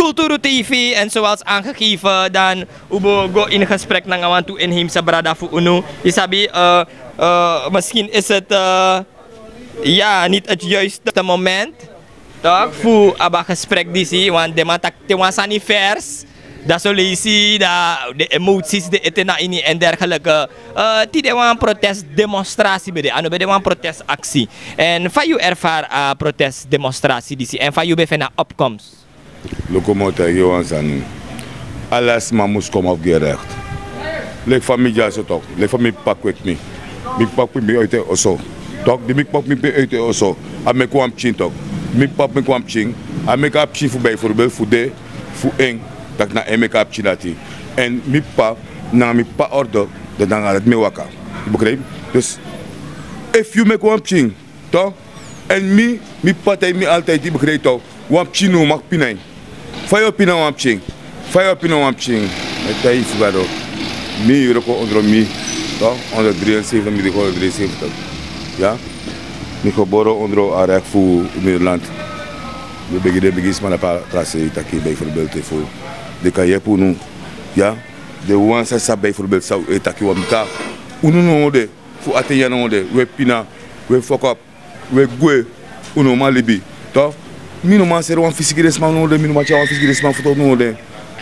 Kulturu TV en zoals aangegeven dan ubo go in gesprek na ngawan toe inheemse brada fu uno. Isabi misschien is het ja niet het juiste moment toch voor aba gesprek disi want de matak te wasani vers. Dat zullen je zien, de emoties, de etena en dergelijke. Dit is een protestdemonstratie bij een protestactie. En van je ervaar protestdemonstratie die en van je bevindt opkomst. Locomotor, Johan Sani. Alles maar moest komen op gerecht. Lek familie zo toch, lek familie pak met me. Ik pak me uit de osso. Toch, die ik pak me uit de osso. En ik kwam chin toch. Ik pak me kwam chin. En ik heb chin voor bijvoorbeeld voor de, voor één. Dat na make-up chinati en mi pa na mi pa order dat dan gaat het me waka begrijp dus if you make one thing toch en mi pa tay mi altijd die begrijp toch one chino mag pinai fire pina one thing tay fugado mi roko onder mi toch onder 73 mi de 73 ja mi geboren onder arek voor Nederland de begis maar pa tracé taki bijvoorbeeld voor de kajepu nu, ja, de wansa sa bijvoorbeeld zou etaki wamka, unu no de, fu atenya no de, we pina, we fuck up, we gue, unu malibi, toch? Minu man ser wan fisiki resman no de, minu man cha wan fisiki resman foto no de,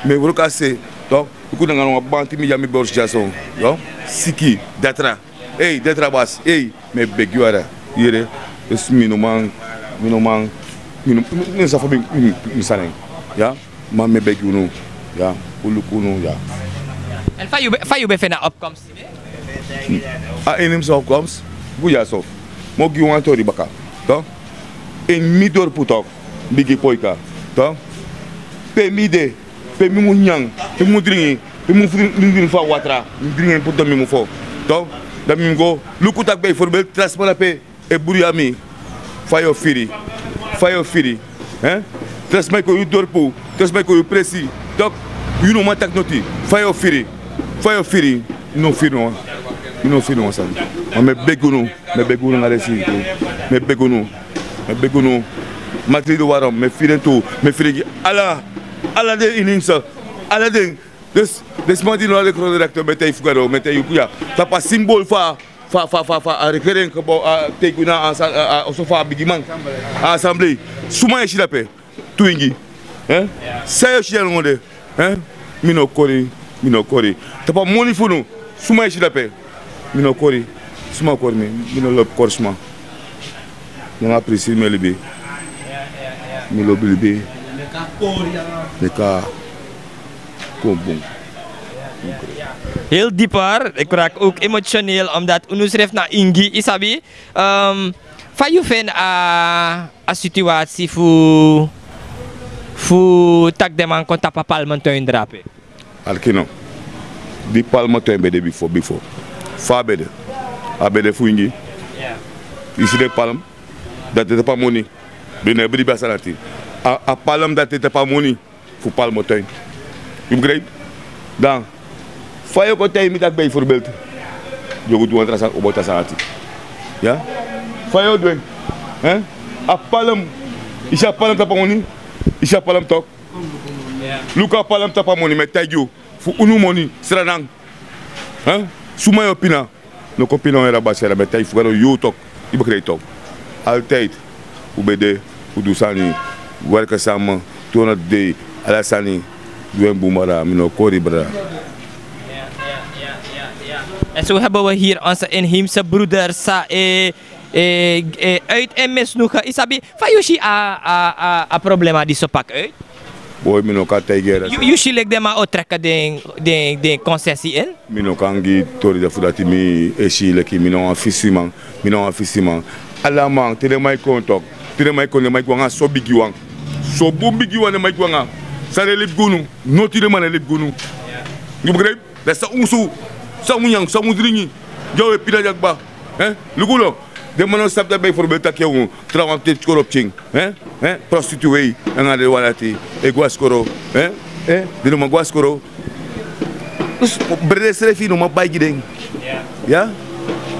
me wuro kase, toch? Uku nanga no banti mi jami borch jason, yo, siki, detra, hey, detra bas, hey, me begu ara, yere, es minu sa fo mi saneng, ja, maar me begu no. Ja, ulukuno ja. En van je bevindt opkomst? In hem zou opkomst, goeie sof. Mogi wan tori baka, toch? In mi dorpu toch, bigi poika, toch? Pe mi de, pe mi mu nyang, pe mu dringi, pe mu dringi fa watra, mi dringi puto mi mu fo, toch? Dat mi go, luku tak bijvoorbeeld transport pe e buriami, fayo firi, hè? Transport ko yu dorpu, transport ko yu presi. Donc, you know my technology. Fire firi, no firi no ça. Me beguno ngalesi, me beguno. Matri do waram, me firi to, me firi ala de iningsa, ala de. Dus man die no le directeur metay fugaro, metay yukuya. Ça pas symbole fa a requeren que bo teguna a sofa bigiman assemblée. Souma e chilape, tuingi. Hein? Ça y est, monde. Hein? Mino kori. Tapa moni funu. Suma ici la paix. Mino kori. Suma kori me. Mino lop korsma. Nanga presi me libi. Milo libi. Neka. Kom. Heel dieper. Ik raak ook emotioneel omdat Unu schreef naar Ingi. Isabi. Van je vindt een situatie voor tak de man kon tapa palmentuin drape. Alkino. Di palmentuin bede before. Fa bede. Abede fuingi. Ici de palm. Dat is pas money. Bene bedi basanati. A palm dat is pas money. Voor palmentuin. Je begrijpt? Dan. Fa je kon tijd met dat bijvoorbeeld. Je moet doen aan obota sanati. Ja? Fa je doen. Hè? A palm. Is a palm tapa money. Isha palam tok. Luka palam tapa money met tagyo. Fu unu money sranang. Hein? Suma yo pina. No kopina era basera met tay fugaro yo tok. Ibe kry tok. Altijd. Ubede, udusani, werken samen, 200 day, alasani, doen boemara, mino kori bra. En zo hebben we hier onze inheemse broeders uit en misnoegen. Isabi, van Yoshi a problema die zo pak uit? Boy, mino kan tegen. Yoshi lek de maar uittrekken de concessie in? Mino kan gi tori da fudati mi eshi leki mino afisiman. Alamang, tene mai kontok. Tene mai konne mai kwanga so bigi wang. So bigi wang mai kwanga. Sare lip gunu, no tire man lip gunu. You begrijp? Dat sa unsu, sa munyang, sa mudringi. Jawe pida jakba. Lugulo. De man stap daarbij bijvoorbeeld dat je trouwens dit korruptie, prostituee en aan de walati, eguascoro, de noemen guascoro. Dus brede schrijf je maar bij je ding, ja?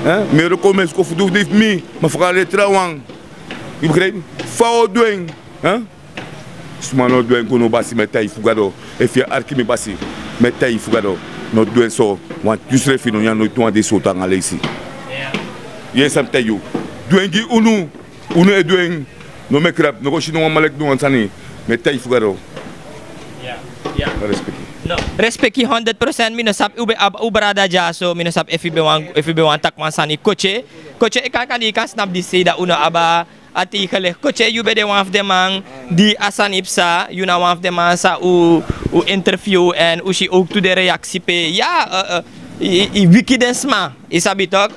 Maar ook mensen koffie doet niet mee, maar vooral de trouwens, je begrijpt? Fout doen, Sumano doen kono basi metai fugado. E fia arki me basi metai fugado. No doen so want tusre fino nya no tuan de sota ngale isi. Yes am tell you. Doen gi unu e doen no me krap no go shino malek no ansani metai fugado. Yeah. Respect. No, respecti 100% minasap ubrada jaso minasap FB1 takmansani coche ikan snap di seda una aba ati kale coche you be the one of them di asanipsa you na one of them sa u interview and ushi ook to de reaksi pe i wikidens ma isabi tok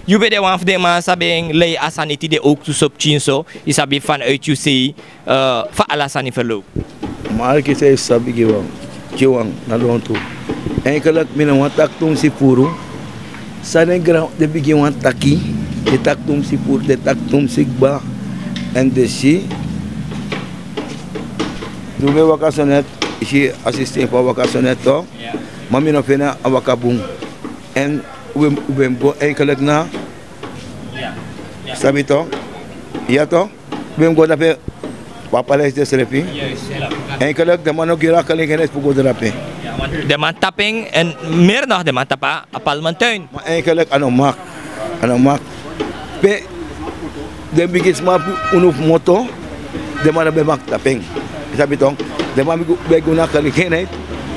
you be the one of them sabing lay asaniti de ook to sop chinso isabi fan uit you see fa alasani verloop maar ki say sabi Kiwang na doon to. En kalak minawatak tong si puro. Sana grau de bigiwan taki. De taktum si puro, de taktum sigba. En de si. Dube wakasonet, si assistent pa wakasonet to. Mami no fena awakabung. En ubembo en kalak na. Sabi to. Iya to. Ubembo na fe. Papales de selepi. En kalak de mano gira kalak henes pugo de rape. De man tapping en meer nog de man tapa apalmantuin. Maar en kalak ano mak. Pe de bigis ma unuf moto de man be mak tapping. Sabi tong de man be guna kalak henes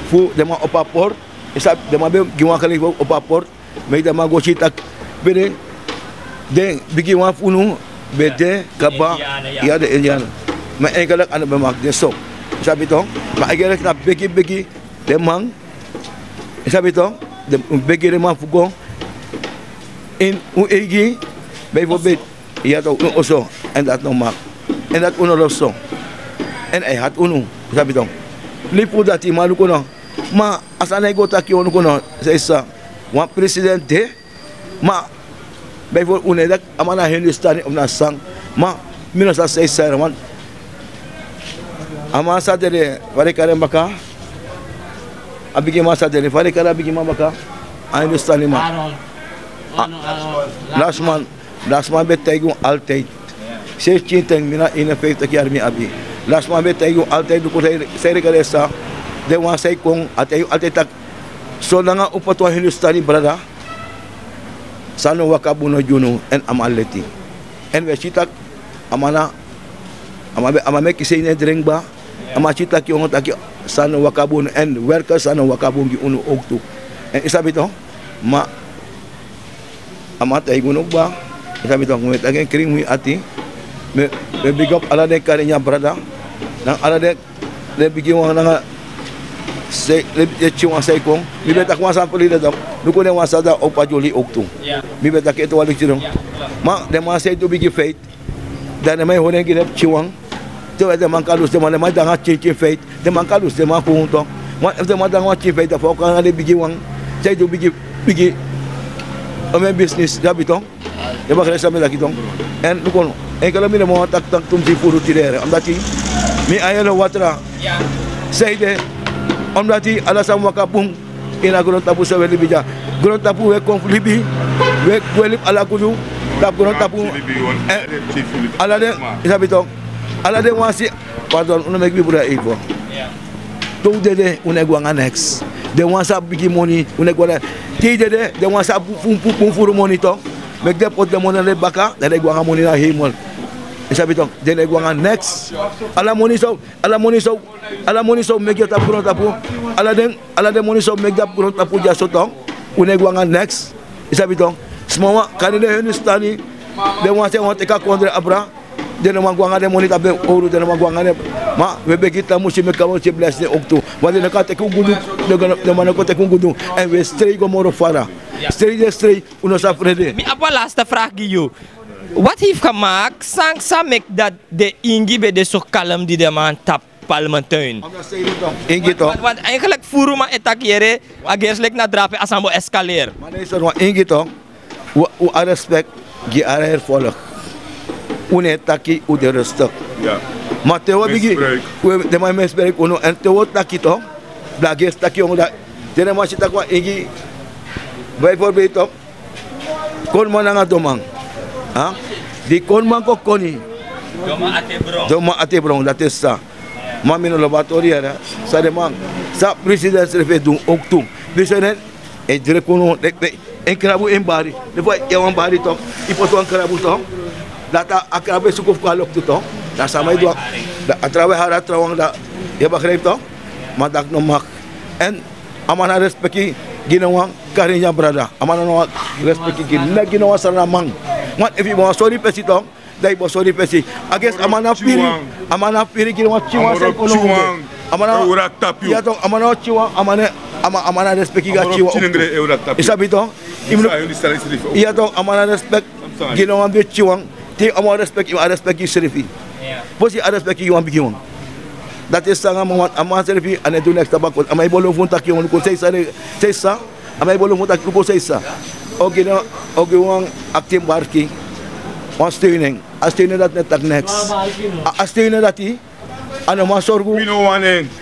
fu de man opapor. Isab de man be giwa kalak opapor. Me de man go chitak bere de bigi wa funu bede kaba ya de Eliana. Maar eigenlijk aan het bemak de so. Sabi tong, maar eigenlijk na begi de man. Sabi tong, de begi de man fugo. In uegi bijvoorbeeld ja toch oso en dat nog maak. En dat uno loso. En hij had uno, sabi tong. Lipu dat malu kono. Maar as anay go taki uno kono, say sa, wan presidente, maar bijvoorbeeld une dat amana Hindustani of na sang, maar minus as say sa wan ama sadere wale kare baka abigi ma sadere wale kare abigi ma baka I understand ma last man bet taigu altijd 16 mina 51 jaar mi abi last man bet taigu altijd du ko say kare sa de wa say kong atay altijd tak so nga upatwa Hindustani brada sano wakabuno juno en amaleti en we sitak amana ama me kisay ne drink ba ama chita ki ongot aki sana wakabun and worker sana wakabun gi unu oktu en isabi to ma ama tay gunog ba isabi to ngumet again kring mi ati me big up ala de karinya brada nang ala de bigi wang nga se le chiwa sai kong mi beta kwa sa pulida do nuko ne wasa da opa joli oktu mi beta ke to wali chirong ma de ma say to bigi faith dan may honen gi chiwang tu ada mangkalus de mana mai danga cincin feit de mangkalus de ma punto ma de ma danga cincin feit fa kan ada bigi wang saya tu bigi ame business da bitong de ba kala samela kitong en lukon kalau mina mo tak tum si puru tidere am dati mi ayalo watra say de am dati ala sam wakapung ina gron tapu sa weli bija gron tapu we konflibi we welip ala kudu tap gron tapu ala de isabitong ala de wasi pardon una meg bi bura ibo to de una gwa annex de wasa bigi money una gwa ti de wasa pum furu money to meg de pot de money le baka de gwa money na himol isabi to de gwa annex ala money so meg yo tap gro tapu ala de money so meg tap gro tapu ja so to una gwa annex isabi to smawa kanide Hindustani de wasa wonte ka kondre abra de no mangwanga de monita be ouro de no mangwanga de ma we be kita musi me kamo che bless de okto wale na ka te ku gudu de mana ko te ku gudu en we stray go moro fara stray uno sa frede mi apa laatste vraag Gio wat heeft gemaakt sa mek dat de ingi be de so kalm die de man tap palmentuin ingi to want eigenlijk furu ma etakere agerslik na drape asambo escaleer maar is er ingi to u respect gi are volg une taki u de rustig. Ja. Maar tewo bigi, de my mesberg uno en tewo taki to, blages taki ongo da. De ma sita kwa igi, bijvoorbeeld to, kon man nga domang, di kon man ko koni. Doma ate brong, dat is sa. Maar mijn laboratorie, ça demande. Ça, président, se fait donc ook toe. Dus en direct gewoon, en krabu in bari. De fois, je een bari toch, je moet een krabu toch. Dat a krabu zoek of kwalok toe toch. Dat is mij door. Dat trouwens haar trouwens dat je begrijpt toch. Maar dat nog mag. En amana respecti ginawa karinya brada. Amana no respecti gina ginawa sarana mang. Want if you want sorry pesi toch. Dai bo sorry pesi. Ages amana piri ginawa chiwa sa kono. Amana urak tapio. Ya toch amana chiwa amana respect ga chiwa. Isabi toch. Iya toch amana respect ginawa be chiwa. Ti amana respect ki serifi. Posi respect ki wan bigiwan. Dat is sangat aman serifi ane tu next tabak. Amai bolo funta ki wan ko sei sa. Amai bolo funta ko sei sa. Oke wan aktif barki. Wan steuning. Steuning dat net tak next. Steuning dati. Ano masorgu.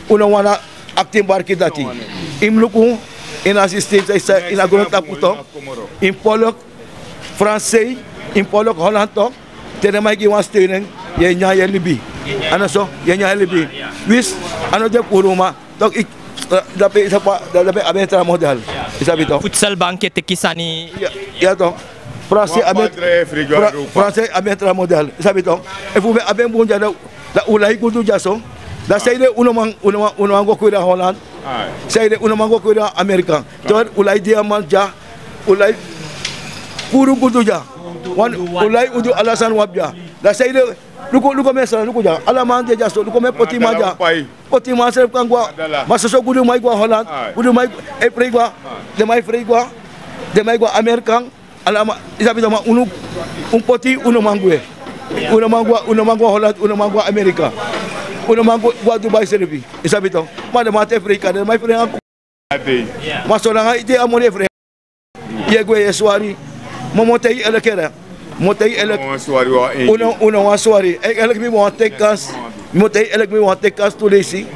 Uno wana aktif barki dati. Imluku in assistance sa in agron taputo. In polok français, in polok Holland toch. Tene mai ki wan steuning. Ye nya ye libi. Ano so? Ye nya libi. Wis ano de kuruma. Tok ik dapat abentra model. Isabi to. Futsal banket kisani. Ya to. Français abentra model. Isabi to. E fu aben bunja da ulai kudu jaso. Da saide uno mango kuira Holland. Saide uno mango kuira Amerika. To ulai dia manja. Ulai kuru kudu ja. Wan ulai udu alasan wabja. Da saide luko mesra luko ja. Alaman dia jaso luko me poti maja. Poti masel kan gua. Masa so kudu mai gua Holland. Kudu mai free gua. De mai free gua. De mai gua Amerika. Alama isabi sama poti uno mangue. Uno mango Holland, uno mango Amerika. Uno mango gua Dubai servi. Isabi to. Made mate Afrika, de mai free aku. Masola ite amone free. Ye gwe yeswari. Momotei elekera. Motei elek. Uno waswari. Elek mi mo take kas. Motei elek mi mo take kas to lesi.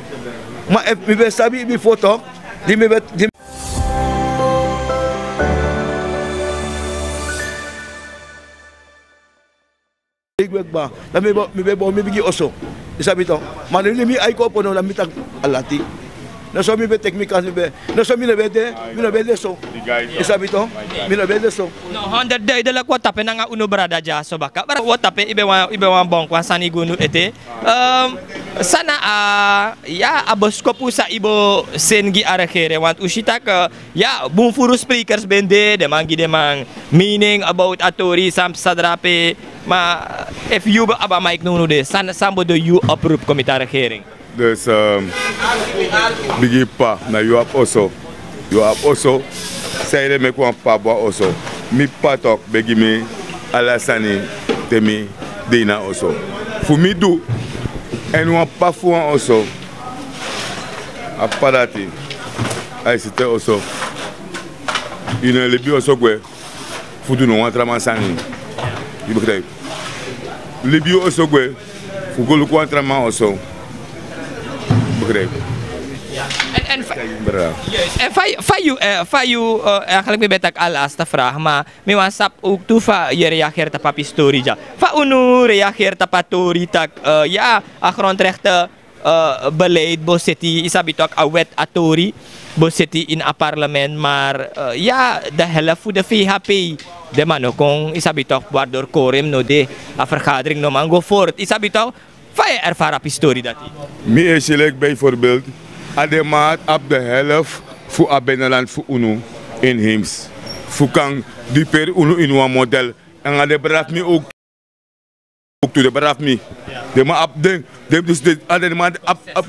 Ma mi be sabi mi foto. Di mi be ba la mi bigi oso isabi to manili mi ay ko pono la mitag alati na so mi be teknika na so mi no bede so isabi to mi no bede so no 100 day de la kwata pe nga uno brada ja so baka bara wata pe ibe wa bon kwa sani gunu ete sana ya abos ko pusa ibo sengi arakere want usita ka ya bung furu speakers bende de mang meaning about atori sam sadrape ma if you aba Mike nuno de sambo do you approve komite regering. Dus bigi pa na you have also say de me kwa pa bo also mi patok begi mi alasani temi dina also fu mi do en wa pa fu also aparati ai c'était also une le bi also gwe fu do no wa tramasani ibukay le bi also gwe fu go lu kwa trama also En fa you eigenlijk mi betak alas ta vraag maar mi wasap ook toe fa je reageert op papi story ja fa unu reageert op patori tak ja a grondrechten beleid boseti isabi tok a wet atori boseti in a parlement maar ja de helft voor de VHP de mano kong isabi tok waardoor korim no de a vergadering no mango voort isabi tok fa je ervaren op story dat mi is bijvoorbeeld ademaat op de helft voor Abenaland voor UNO inheems. Voor kan die per UNO in een model. En de braaf me ook toe de braaf me. De ma op de dus de ademaat op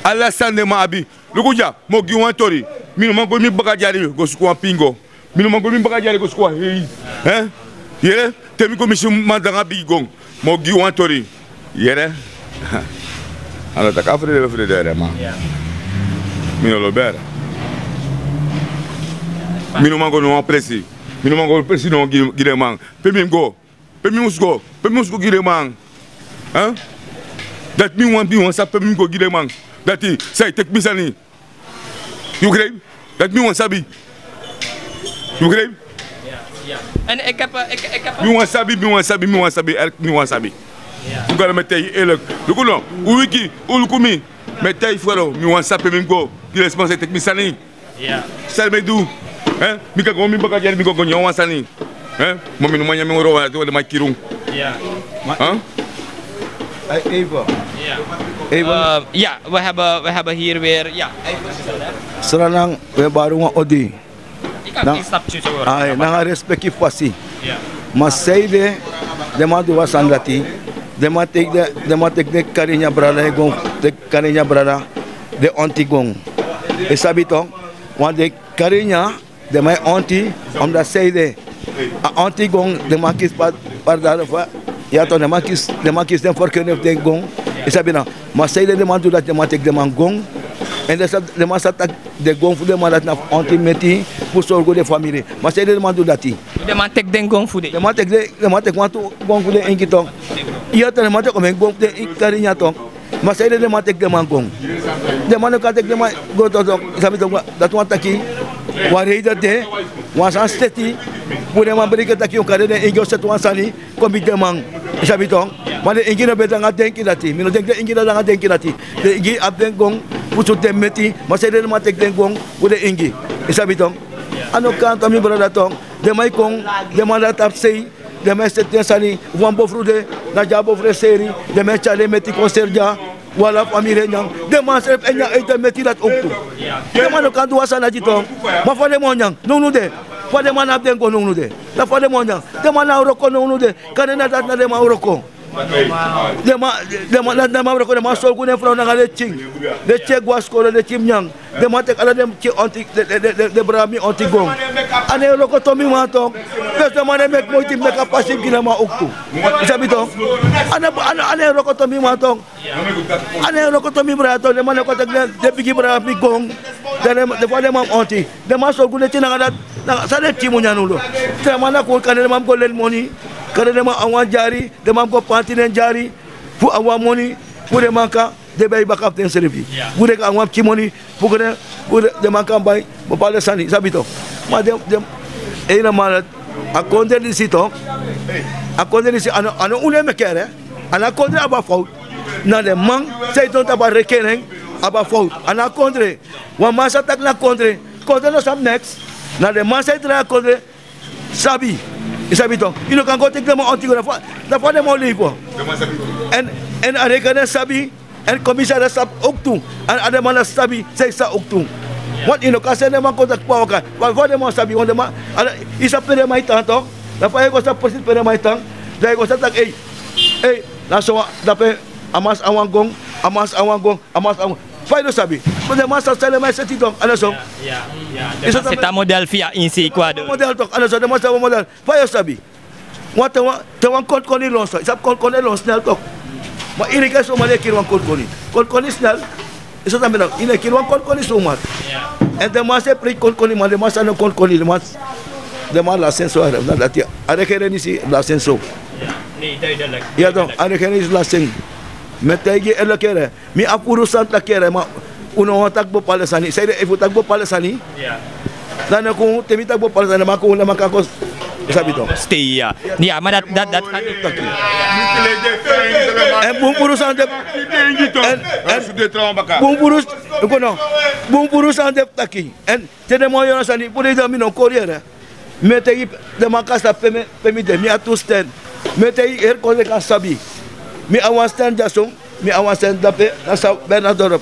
alles aan de ma abi. Lukuja, mo giwan tori. Mino mango mi bagajari go sukwa pingo. Mino mango mi bagajari go sukwa hey. Hè? Yere, temi ko mi mandanga bigong. Mo giwan tori. Yere. Ano tak afre ma. Mino lo bera. Mino mango no apresi. Mino mango apresi no gire man. Pe mi go. Pe mi musgo gire man. Hein? Dat mi wan sa pe mi go gire man. Dat i say tek bisani. You grave? Dat mi wan sabi. You grave? Ja. En ik heb mi wan sabi. Ja. Tu ga met eerlijk. Lukuno, u wiki, u lukumi. Mais taille frère, mi wan sape même go, qui responsable tek mi sani. Yeah. Sal me du. Hein? Mi ka go mi baka jani mi go nyo wan sani. Hein? Mo mi no manya mi ro wa to de ma kirung. Yeah. Hein? Even. Yeah. Ja, we hebben hier weer. Ja. Seranang we baru wa odi. Ik kan niet snap je zo. Ai, na respecti fasi. Ja. Mas seide de ma do wasandati. De ma tek de karinya brada e gon, de karinya brada de antigong. E sabito, wan de karinya de ma anti om da seide. A antigong de ma kis par da fa. Ja to de ma kis den forkene de gong. E sabina, mas seide de ma do dat de ma tek de man gong. En de ma sat de gong fu de ma dat na anti meti pour sorgo de famille. Mas seide de ma do dati. De man tek den gong voede. De matek wantu gong fu de enkitong. Iya tane matek komen gong de karinya tong. Mas seide de matek de man gong. De man ka tek de ma go to sabi to dat wan taki. Wa reida de wan san steti. Pour de man brike taki on kare de ingo set wan sani komi de man. Sabi to. Mane ingi na betanga denki dati. Mino denk de ingi na nga denki dati. De ingi abden gong putu de meti. Mas seide de matek de gong fu de ingi. Sabi to. Ano kan to mi brada tong. De mai kong de man dat ap sei. De mai setien sani wan bofrude na jabo freseri de mai chale meti conserja wala famille nyang de man serp enya ete meti dat oktu de man kan do asana jito ma fa de monyang nunu de fa de man abden ko nunu de la fa de monyang de man na roko nunu de kan na dat na de ma roko de ma roko de ma sol ku ne fra na ngale ching de che guasko de chimnyang de ma tek ala dem ci anti de brami anti gong ane roko to mi ma to de ma mek mo tim mek pasif gina ma oktu sabi to ane roko to mi ma to ane roko to mi bra to de ma ko tek de bigi bra mi gong de fa de ma anti de ma sol ku ne ci na dat sa de ci mo nyanulo te ma na ko kan de ma ko len moni kada de ma awan jari de ma ko pantinen jari fu awan moni fu de manka de bay bakap ten servi fu de awan ci moni fu de manka bay bo pale sani sabito ma de e na ma a konde di sito a konde di si ano une me kere ana konde aba faut na de man sei ton taba rekenen aba faut ana konde wa masa tak na konde no sam next na de man sei tra konde sabi isabito ino kan go tek de mo antigo da fa de mo lipo en arekana sabi en komisar sab oktu an ada mana sabi sei sa oktu wat ino ka sene man ko tak pa ka fa de mo sabi on de ma isa pere mai tanto da fa ko sa posit pere mai tang da ko sa tak na so da pe amas awangong fa do sabi ko de ma sa sele mai setito ana so C'est un modèle via ici quoi de. Modèle tok ana so de ma sa modèle fa yo sabi wata te wan kon koni lon so sab kon koni lon snel tok ma irrigation ma le kir wan kon koni snel eso también ina kir wan kon koni so mat en de ma se pri kon koni ma de ma sa no kon koni de ma la senso na la tia are kere ni si la senso Nee, duidelijk. ja dan are kere is la sen metegi el kere mi apuru santa kere ma uno tak bo palesani sai de e tak bo palesani Ja. dan ko temi tak bo palesani ma ko na makakos sabi to Stay ja. Ja, maar dat gaat niet tot hier. en bumburu sante bumburu sante taki en tene mo yo sani pure da mino corriere metegi de makasa pemi de mi atusten metegi er ko de kasabi mi awasten jason mi awasten dape na sa benadorop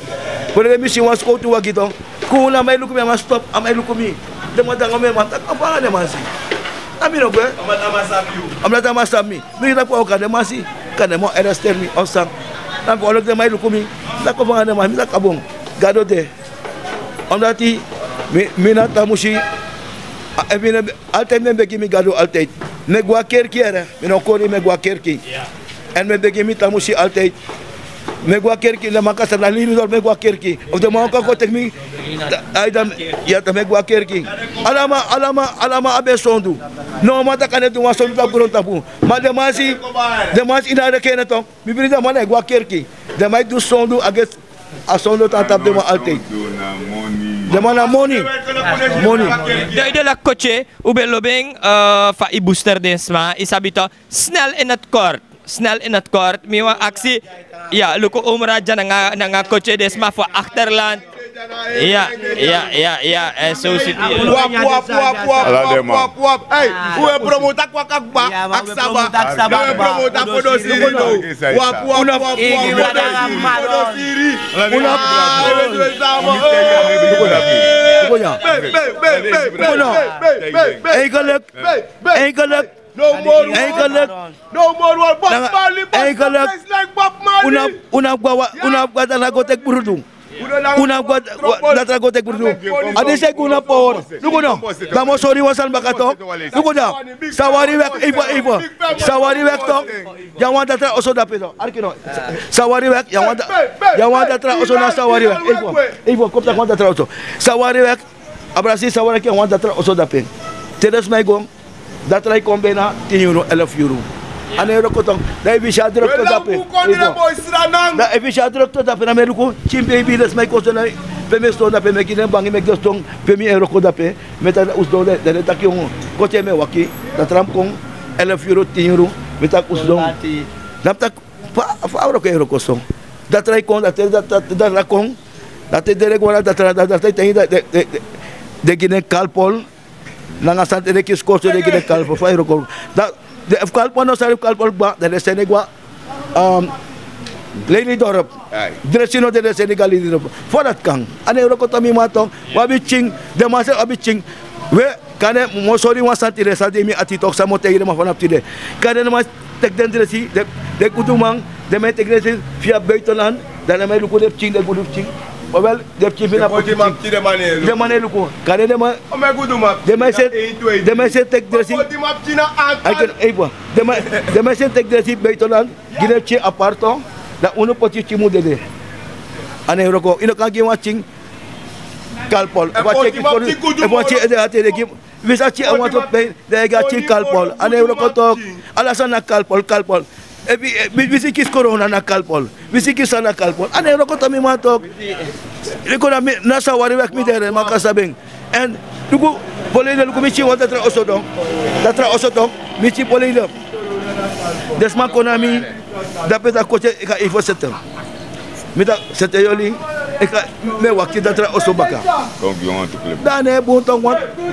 pure mi si was ko tu wagito ko na may lukumi ma stop amay lukumi de mo da ngome matak apa de masi amino gwe amata masami mi na ko ka de masi kana mo eraster mi osam na ko lok de may lukumi na ko ba de ma mi na kabong gado de ondati mi na tamushi ebine alterne begi mi gado altait me gwa kerki era mi no ko me gwa kerki en me begi mi tamushi altait me gwa kerki la makasa la lini dor me gwa kerki of de mo ko tek mi aidam ya ta me gwa kerki alama abe sondu no mata kane tu wasondu ta buron tabu ma de masi ina de kene to mi brida mo na gwa kerki de mai du sondu ages a sondu ta tap de mo altait de mana money Duidelijk coach, hoe ben lobing va i booster desma is habito snel in het kort. snel in het kort. Mijn actie, ja, Luko Omraja na coach desma voor achterland. Ja, en zo zit hij. Wap. Hey, hoe promoten kwakakba? Aksaba. We promoten podosiri. Wap. Eigenlijk. No more Bob Marley. Una guarda gotek burudum. Una guarda gotek burudum. Ade se guna power. Lugo no. Vamos sorry wasan bakato. Lugo da. Sawari wek ipo. Sawari wek to. Ya wanda tra oso da pedo. Arkino. Sawari wek ya wanda tra oso na sawari wek. Ipo kopta wanda tra oso. Sawari wek. Abrasi sawari ki wanda tra oso da pen. Tedes mai gom. Dat lijkt komt bijna 10 euro, 11 euro. En euro kotong, dat heb je druk tot dat pen. Dat heb je druk tot dat pen. Dan heb je chim baby, dat is mijn kosten. Bij mij stond dat pen, ik ben bang, ik ben stond, bij mij euro tot dat pen. Met dat usdon, dat is dat jongen. Kotje me wakkie, dat ram kon 11 euro, 10 euro. Met dat usdon. Dat tak, euro kosten. Dat lijkt kon, dat kon. Dat is direct waar dat de gine kalpol. Nanga sante de kis kosto de gine kalpol. Fa euro kon. Dat de kalpol no sari kalpol ba, dat is Senegal. Lady Dorp. Dressino de Senegal Lady Dorp. Voor dat kan. Ane euro kon tami matong. Wabiching, de mase wabiching. We kane mo sori wa santi de sa de mi atitok sa mo tegi de ma vanaf tide. Kane ma tek den dressi de kutumang de me tek dressi via buitenland. Dan me lu ko def ching de ko def ching. Wel, de ching bina ko de mane lu ko. Kane de ma o me guduma. De me se tek dressi. Ay kan ay bo. De me se tek dressi buitenland. Gine chi aparto. Da uno poti chimu de. Ane euro ko ino kan gi wa ching. Kalpol, bisa ci awat pe de ga ci kalpol ane ro ko tok alasan na kalpol e bisi kis corona na kalpol bisi kis na kalpol ane ro ko tami ma tok ko na sa wari wak mi dere makasabeng and dugu polele lu ko mi ci wata tra osodong mi ci polele desma konami dapeta ko ka ifo setem mita seteyoli eka me wakti datra osobaka dane buntong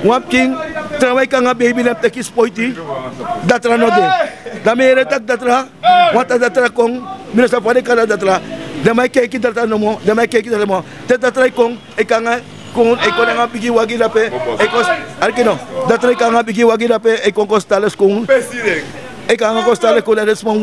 wat king trawai ka nga baby na tekis poiti datra no de damere tak datra wat datra kong mina sa pare kala datra damay keki datra no mo damay keki datra mo te datra kong eka nga kung eko nga bigi wagi dape ekos arkino datra ka nga bigi wagi dape ekong kostales kung eka nga kostales ko na resmong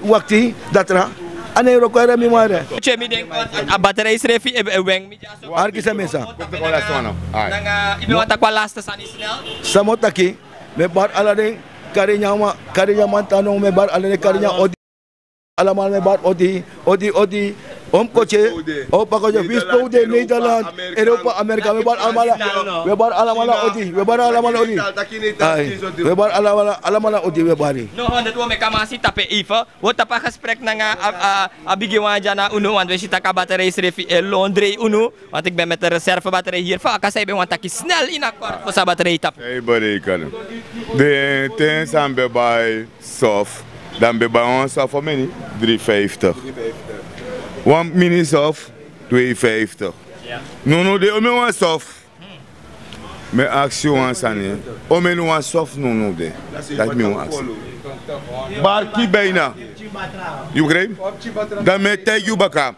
wakti datra ane euro ko era mi mare che mi den a battery srefi e weng mi jaso arki sa mesa nanga ibe wata kwa last sa ni snel samotaki me bar alade karinya man tanong me bar alade karinya odi alamal me bar odi om koche o pakoje bispo de Nederland Europa Amerika me bar alamala odi we bar alamala odi we bari no honda to me kamasi tape ifa wata pa gesprek nga abigiwa jana uno want we sita ka battery srefi e Londres uno want ik ben met de reserve battery hier va ka say be want ki snel in akkoord voor sa battery tap hey buddy kan de ten sambe by soft dan be by ons for many 350 1 mini soft 250 no de o me wan soft me action wan sane o me no wan soft no de dat me wan bar ki beina you great dan me tag you baka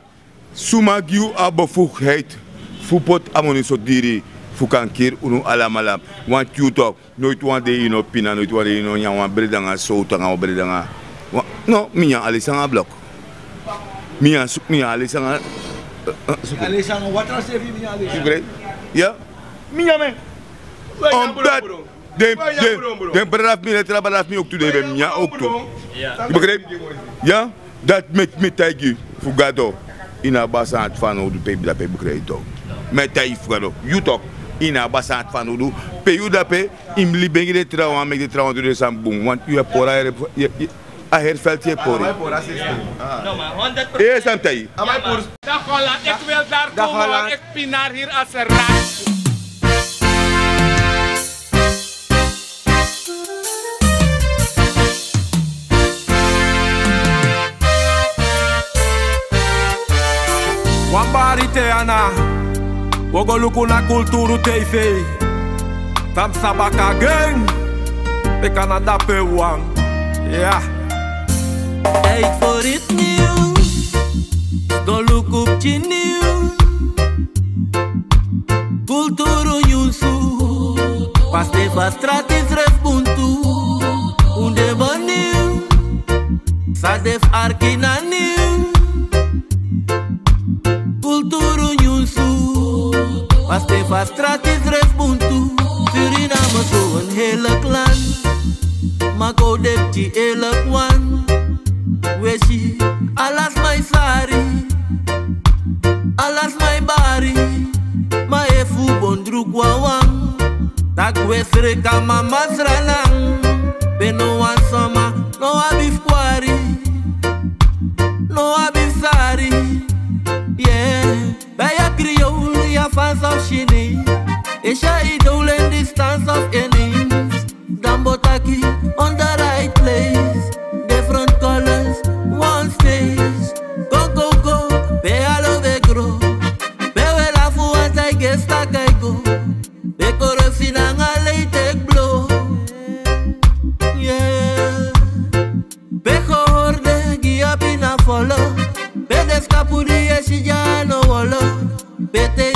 suma giu abevoegdheid voepot amoniso diri fukan kir unu alamala want you talk nooit wan de ino pina nooit wan de ino nya wan bredanga so tanga bredanga no minya alisanga block Mia alisanga watra sefi mia alisanga ya mia me on dat de braf mi letra braf mi ook toe de mia ook toe je begrijpt ja dat met tagi fugado ina basant van odu pe da pe begrijpt toch met tagi fugado you talk ina basant van odu pe you da pe im libenge de trawa met de trawa de sambung want you have pora a herveld je pori. No maar 100%. Eerst aan tijd. Dag Holland, ik wil daar komen, want ik pinaar hier als een raad. Ana, wogo luku na kulturu TV. Tam sabaka gang, pe Canada pe wang. Yeah. Tijd voor het nieuws, go look up je nieuws. Culturo Yusu, pas de straat is respuntu. Unde baniu, sa def arkina nieuw. Culturo Yusu, pas de straat is respuntu. Suriname zo een hele clan, maar go dep die hele kwan. Weshi, alas my sari, alas my bari. Ma efu bondru kwawang, tak wesre kama masranang. Beno wan soma, no abif kwari, no abif sari. Yeah, baya kriol ya fans of shini. Isha idol in distance of innings. Dambotaki on the right place. Different colors, one stage. Go, go, go, be alo be grow. Be wela fu want I guess that I go. Be korosi na ngale take blow. Yeah. Be horde gia pina follow. Be descapuri e si ya no wolo. Be te